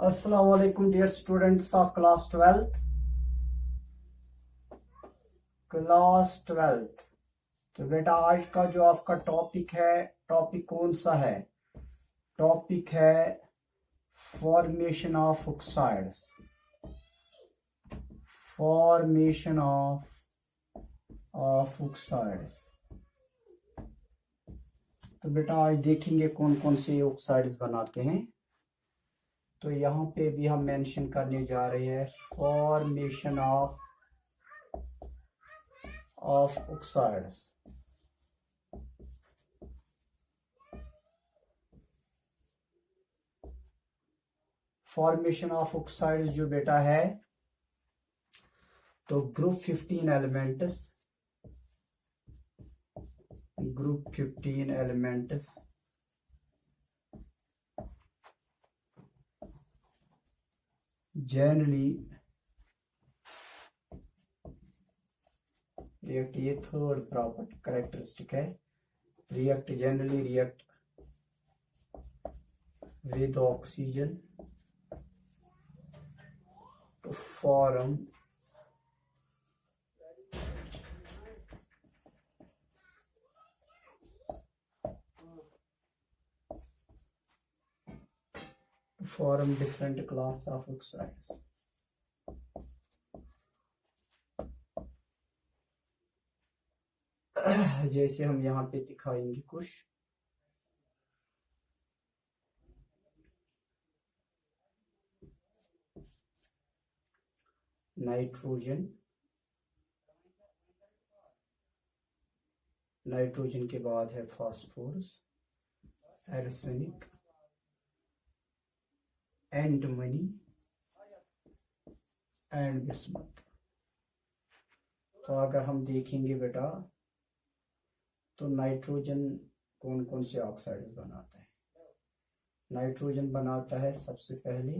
अस्सलाम वालेकुम dear students of class twelfth. तो बेटा आज का जो आपका टॉपिक है, टॉपिक कौन सा है? टॉपिक है formation of oxides. Formation of oxides. तो बेटा आज देखेंगे कौन कौन से ऑक्साइड्स बनाते हैं। तो यहाँ पे भी हम मेंशन करने जा रहे हैं formation of oxides. Formation of oxides जो बेटा है, तो ग्रुप 15 एलिमेंट्स, जनरली रिएक्ट, ये थर्ड प्रॉपर्टी करेक्टरिस्टिक है, react generally react with oxygen to form different class of oxides. जैसे हम यहाँ पे दिखाएंगे कुछ। नाइट्रोजन के बाद है फास्फोरस, एर्सेनिक, एंटीमनी एंड बिस्मथ। तो अगर हम देखेंगे बेटा, तो नाइट्रोजन कौन कौन से ऑक्साइड्स बनाता है? नाइट्रोजन बनाता है सबसे पहले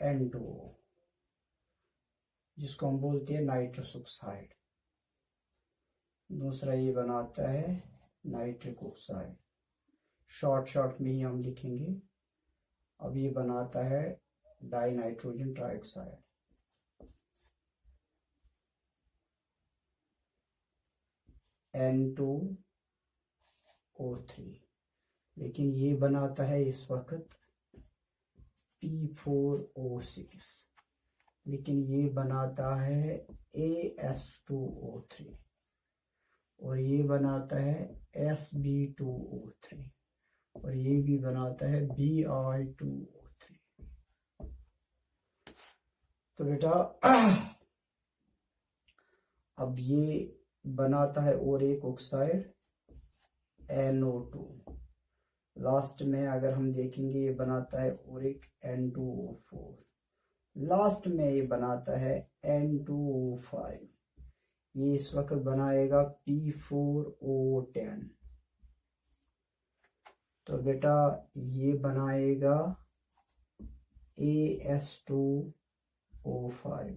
N2O, जिसको हम बोलते हैं नाइट्रस ऑक्साइड। दूसरा ये बनाता है नाइट्रिक ऑक्साइड, शॉर्ट में ही हम लिखेंगे। अब ये बनाता है डाई नाइट्रोजन ट्राइऑक्साइड। N2O3। लेकिन ये बनाता है इस वक्त P4O6, लेकिन ये बनाता है AS2O3, और ये बनाता है SB2O3, और ये भी बनाता है Bi2O3। तो बेटा अब ये बनाता है और एक ऑक्साइड NO2। लास्ट में अगर हम देखेंगे, ये बनाता है और एक N2O4। लास्ट में ये बनाता है N2O5। ये इस वक्त बनाएगा P4O10। तो बेटा ये बनाएगा AS2O5,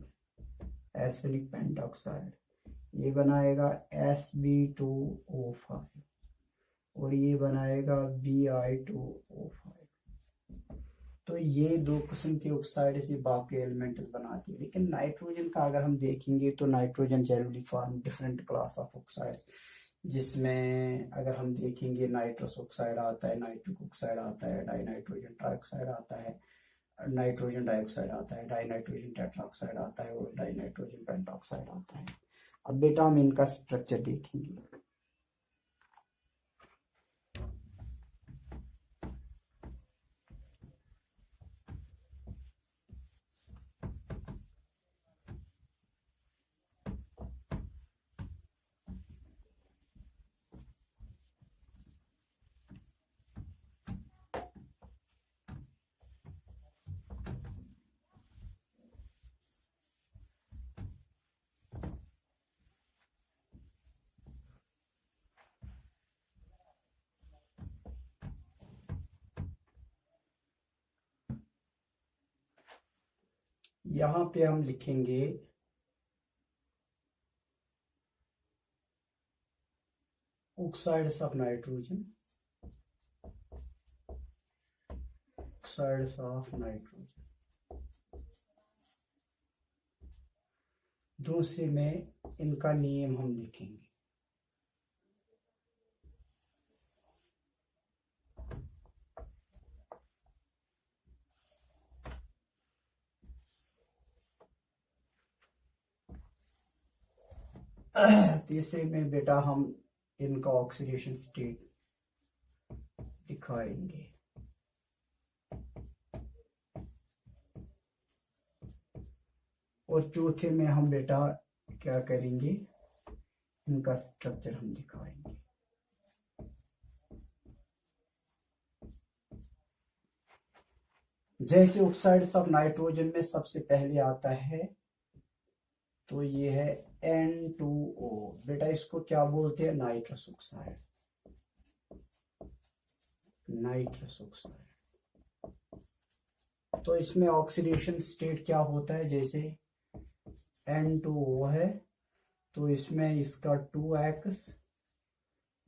एसिडिक पेंटॉक्साइड। ये बनाएगा SB2O5, और ये बनाएगा Bi2O5। तो ये दो किस्म के ऑक्साइड से बाकी एलिमेंट बनाती है। लेकिन नाइट्रोजन का अगर हम देखेंगे, तो nitrogen generally form different class of oxides, जिसमें अगर हम देखेंगे नाइट्रस ऑक्साइड आता है, नाइट्रिक ऑक्साइड आता है, डाई नाइट्रोजन ट्राइऑक्साइड आता है, नाइट्रोजन डाइऑक्साइड आता है, डाई नाइट्रोजन टेट्राऑक्साइड आता है, और डाई नाइट्रोजन पेंटॉक्साइड आता है। अब बेटा हम इनका स्ट्रक्चर देखेंगे। यहाँ पे हम लिखेंगे oxides of nitrogen, oxides of nitrogen. दूसरे में इनका नेम हम लिखेंगे। तीसरे में बेटा हम इनका ऑक्सीडेशन स्टेट दिखाएंगे। और चौथे में हम बेटा क्या करेंगे, इनका स्ट्रक्चर हम दिखाएंगे। जैसे ऑक्साइड्स ऑफ नाइट्रोजन में सबसे पहले आता है तो ये है N2O। बेटा इसको क्या बोलते हैं, नाइट्रस ऑक्साइड। Nitrous oxide. तो इसमें ऑक्सीडेशन स्टेट क्या होता है, जैसे N2O है तो इसमें इसका 2x,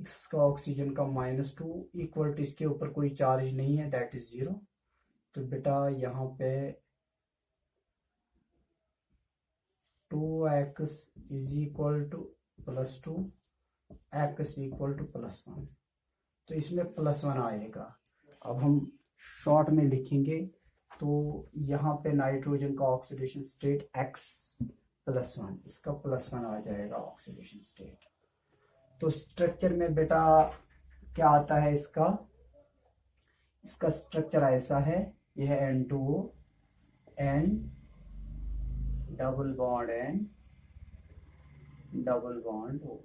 इसका ऑक्सीजन का -2 इक्वल टू, इसके ऊपर कोई चार्ज नहीं है, दैट इज 0। तो बेटा यहाँ पे 2x is equal to +2, x equal to +1। तो इसमें +1 आएगा। अब हम शॉर्ट में लिखेंगे तो यहाँ पे नाइट्रोजन का ऑक्सीडेशन स्टेट x+1, इसका +1 आ जाएगा ऑक्सीडेशन स्टेट। तो स्ट्रक्चर में बेटा क्या आता है, इसका स्ट्रक्चर ऐसा है, यह है N2O, N double bond N double bond O।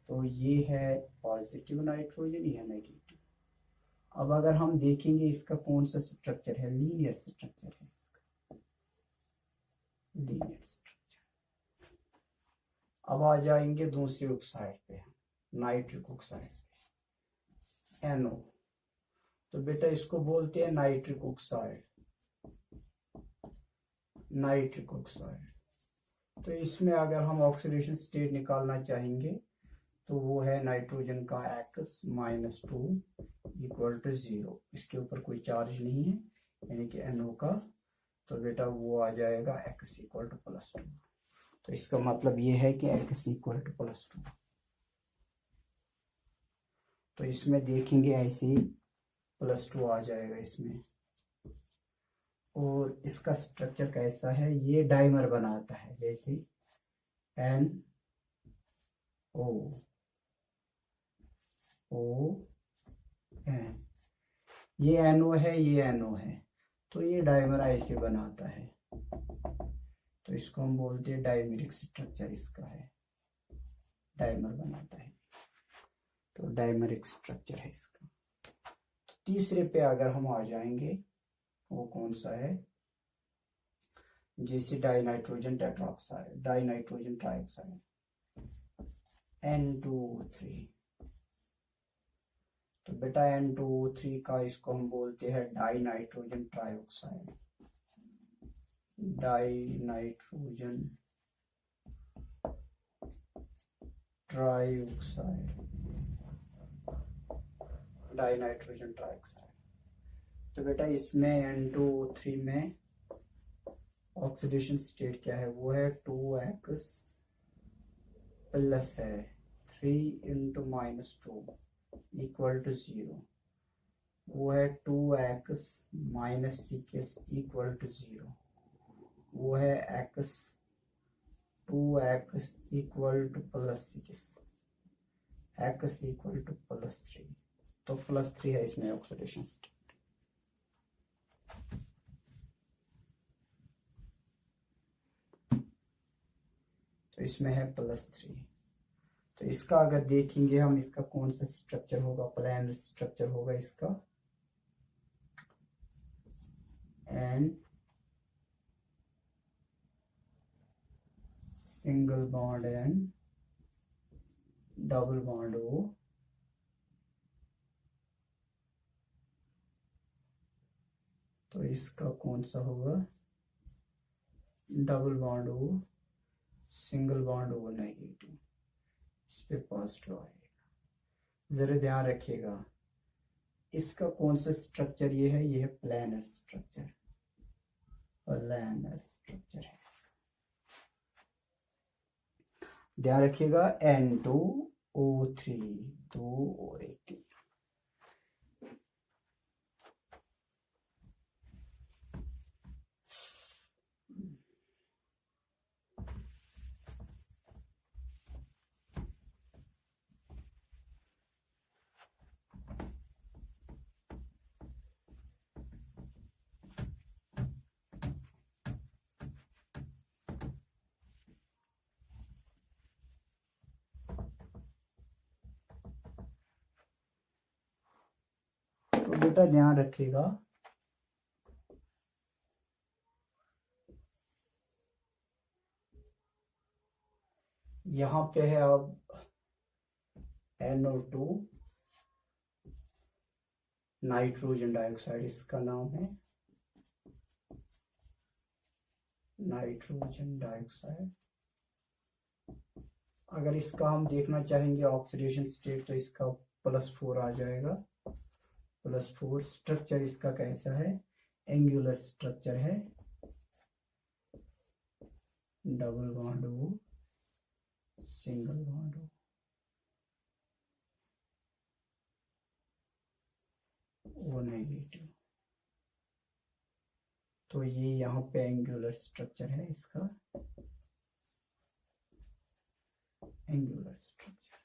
तो ये है पॉजिटिव नाइट्रोजन, यह नेगेटिव। अब अगर हम देखेंगे इसका कौन सा स्ट्रक्चर है, लीनियर स्ट्रक्चर है इसका, लीनियर स्ट्रक्चर। अब आ जाएंगे दूसरी ऑक्साइड पे, नाइट्रिक ऑक्साइड पे, NO। तो बेटा इसको बोलते हैं नाइट्रिक ऑक्साइड, नाइट्रिक ऑक्साइड। तो इसमें अगर हम ऑक्सीडेशन स्टेट निकालना चाहेंगे तो वो है नाइट्रोजन का x-2 इक्वल टू 0। इसके ऊपर कोई चार्ज नहीं है, यानी कि NO का। तो बेटा वो आ जाएगा x इक्वल टू +2। तो इसका मतलब ये है कि x इक्वल टू +2। तो इसमें देखेंगे ऐसे ही +2 आ जाएगा इसमें। और इसका स्ट्रक्चर कैसा है, ये डाइमर बनाता है, जैसे NO ON, ये NO है, ये NO है, तो ये डाइमर ऐसे बनाता है। तो इसको हम बोलते हैं डाइमेरिक स्ट्रक्चर, इसका है, डाइमर बनाता है, तो डाइमेरिक स्ट्रक्चर है इसका। तो तीसरे पे अगर हम आ जाएंगे, वो कौन सा है, जैसे dinitrogen tetroxide, dinitrogen trioxide, N2O3। तो बेटा N2O3 का इसको हम बोलते हैं dinitrogen trioxide, dinitrogen trioxide, dinitrogen trioxide. तो बेटा इसमें N2O3 में ऑक्सीडेशन स्टेट क्या है, वो है 2x प्लस है 3 × -2 इक्वल टू 0। वो है 2x - 6 इक्वल टू 0। वो है 2x equal to +6, x equal to +3। तो +3 है इसमें ऑक्सीडेशन स्टेट। तो इसमें है +3। तो इसका अगर देखेंगे हम, इसका कौन सा स्ट्रक्चर होगा, प्लानर स्ट्रक्चर होगा इसका, N single bond N double bond O। तो इसका कौन सा होगा, double bond O single bond O negative, इस पे पॉजिटिव आएगा। जरा ध्यान रखिएगा, इसका कौन सा स्ट्रक्चर ये है प्लानर स्ट्रक्चर, प्लानर स्ट्रक्चर है। ध्यान रखिएगा N2O3 2 और 1 3। तो बेटा ध्यान रखिएगा, यहाँ पे है अब NO2 नाइट्रोजन डाइऑक्साइड, इसका नाम है नाइट्रोजन डाइऑक्साइड। अगर इसका हम देखना चाहेंगे ऑक्सीडेशन स्टेट तो इसका +4 आ जाएगा, +4। स्ट्रक्चर इसका कैसा है, एंगुलर स्ट्रक्चर है, double bond O single bond O negative. तो ये यहाँ पे एंगुलर स्ट्रक्चर है इसका, एंगुलर स्ट्रक्चर।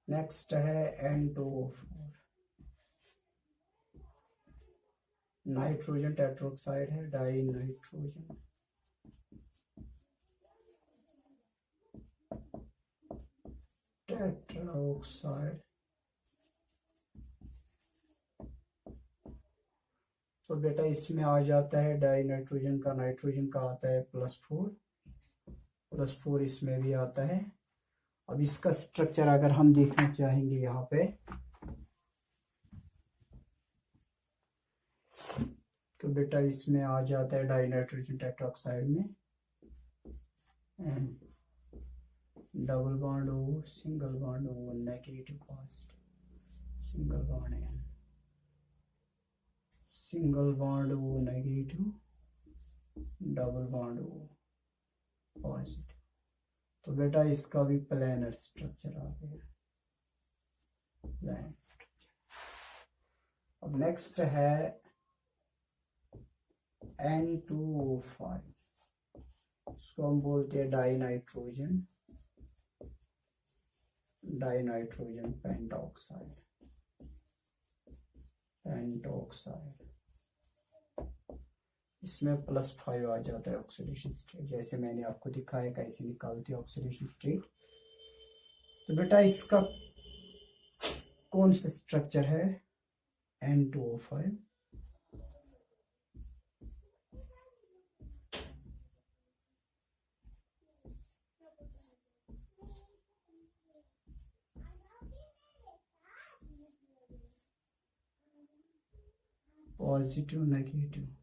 नेक्स्ट है N2O4 नाइट्रोजन टेट्रोक्साइड है, डाई नाइट्रोजन टेट्राऑक्साइड। तो बेटा इसमें आ जाता है डाई नाइट्रोजन का, नाइट्रोजन का आता है +4 इसमें भी आता है। अब इसका स्ट्रक्चर अगर हम देखना चाहेंगे यहाँ पे, तो बेटा इसमें आ जाता है डाई नाइट्रोजन टेट्राऑक्साइड में double bond O single bond O negative positive, single bond N single bond O negative, double bond O positive. तो बेटा इसका भी प्लानर स्ट्रक्चर आ गया, प्लानर स्ट्रक्चर। अब नेक्स्ट है N2O5, इसको हम बोलते हैं डाई नाइट्रोजन पेंटॉक्साइड, इसमें +5 आ जाता है ऑक्सीडेशन स्टेट, जैसे मैंने आपको दिखाया कैसे निकालते हैं ऑक्सीडेशन स्टेट। तो बेटा इसका कौन सा स्ट्रक्चर है, N2O5 पॉजिटिव नेगेटिव,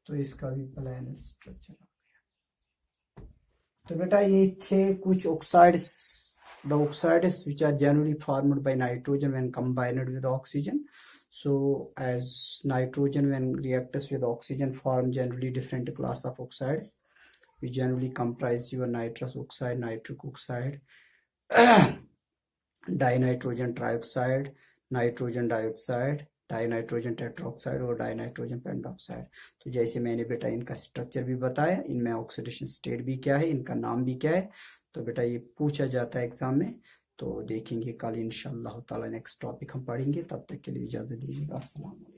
तो इसका भी प्लानर स्ट्रक्चर आ गया। तो बेटा ये थे कुछ oxides, the oxides which are generally formed by nitrogen when combined with oxygen. So as nitrogen when reacts with oxygen form generally different class of oxides, which generally comprise your nitrous oxide, nitric oxide, dinitrogen trioxide, nitrogen dioxide, dinitrogen tetroxide और dinitrogen pentoxide. तो जैसे मैंने बेटा इनका structure भी बताया, इनमें oxidation state भी क्या है, इनका नाम भी क्या है। तो बेटा ये पूछा जाता है एग्जाम में, तो देखेंगे कल इंशाअल्लाह ताला नेक्स्ट टॉपिक हम पढ़ेंगे। तब तक के लिए इजाज़त दीजिएगा। अस्सलाम वालेकुम।